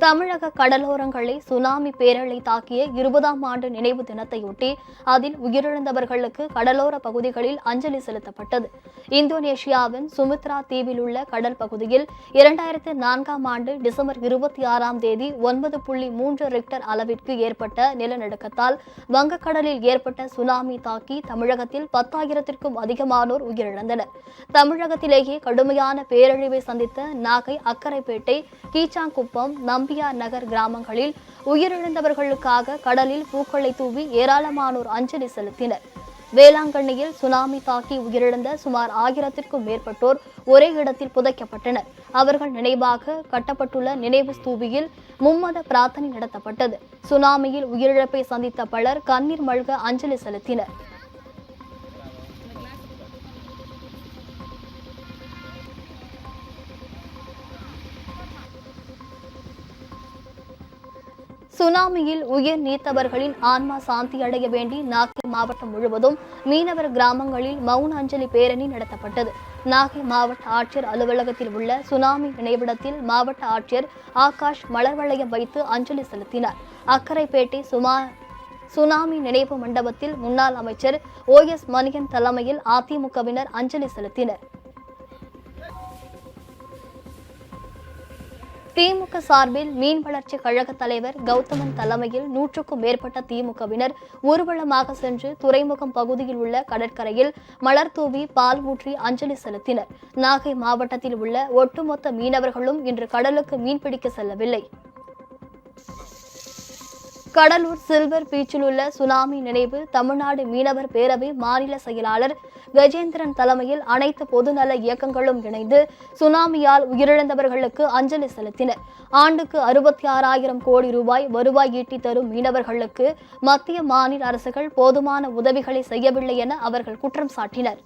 தமிழக கடலோரங்களை சுனாமி பேரலை தாக்கிய 20ஆம் ஆண்டு நினைவு தினத்தையொட்டி அதில் உயிரிழந்தவர்களுக்கு கடலோர பகுதிகளில் அஞ்சலி செலுத்தப்பட்டது. இந்தோனேஷியாவின் சுமித்ரா தீவில் உள்ள கடல் பகுதியில் 2004ஆம் ஆண்டு டிசம்பர் 26ஆம் தேதி 9.3 ரிக்டர் அளவிற்கு ஏற்பட்ட நிலநடுக்கத்தால் வங்கக்கடலில் ஏற்பட்ட சுனாமி தாக்கி தமிழகத்தில் 10,000க்கும் அதிகமானோர் உயிரிழந்தனர். தமிழகத்திலேயே கடுமையான பேரழிவை சந்தித்த நாகை, அக்கரைப்பேட்டை, கீச்சாங்குப்பம், நம்பியார் நகர் கிராமங்களில் உயிரிழந்தவர்களுக்காக கடலில் பூக்களை தூவி ஏராளமானோர் அஞ்சலி செலுத்தினர். வேளாங்கண்ணியில் சுனாமி தாக்கி உயிரிழந்த சுமார் 1000க்கும் மேற்பட்டோர் ஒரே இடத்தில் புதைக்கப்பட்டனர். அவர்கள் நினைவாக கட்டப்பட்டுள்ள நினைவு ஸ்தூபியில் மும்மத பிரார்த்தனை நடத்தப்பட்டது. சுனாமியில் உயிரிழப்பை சந்தித்த பலர் கண்ணீர் மல்க அஞ்சலி செலுத்தினர். சுனாமியில் உயிர் நீத்தவர்களின் ஆன்மா சாந்தி அடைய வேண்டி நாகை மாவட்டம் முழுவதும் மீனவர் கிராமங்களில் மௌன அஞ்சலி பேரணி நடத்தப்பட்டது. நாகை மாவட்ட ஆட்சியர் அலுவலகத்தில் உள்ள சுனாமி நினைவிடத்தில் மாவட்ட ஆட்சியர் ஆகாஷ் மலர் வளையம் வைத்து அஞ்சலி செலுத்தினார். அக்கரைப்பேட்டை சுனாமி நினைவு மண்டபத்தில் முன்னாள் அமைச்சர் OS மணியன் தலைமையில் அதிமுகவினர் அஞ்சலி செலுத்தினர். திமுக சார்பில் மீன் வளர்ச்சி கழக தலைவர் கௌதமன் தலைமையில் 100க்கும் மேற்பட்ட திமுகவினர் ஊர்வலமாக சென்று துறைமுகம் பகுதியில் உள்ள கடற்கரையில் மலர் தூவி பால் ஊற்றி அஞ்சலி செலுத்தினர். நாகை மாவட்டத்தில் உள்ள ஒட்டுமொத்த மீனவர்களும் இன்று கடலுக்கு மீன்பிடிக்க செல்லவில்லை. கடலூர் சில்வர் பீச்சில் உள்ள சுனாமி நினைவு தமிழ்நாடு மீனவர் பேரவை மாநில செயலாளர் கஜேந்திரன் தலைமையில் அனைத்து பொதுநல இயக்கங்களும் இணைந்து சுனாமியால் உயிரிழந்தவர்களுக்கு அஞ்சலி செலுத்தினர். ஆண்டுக்கு 66,000 கோடி ரூபாய் வருவாய் ஈட்டி தரும் மீனவர்களுக்கு மத்திய, மாநில அரசுகள் போதுமான உதவிகளை செய்யவில்லை என அவர்கள் குற்றம் சாட்டினர்.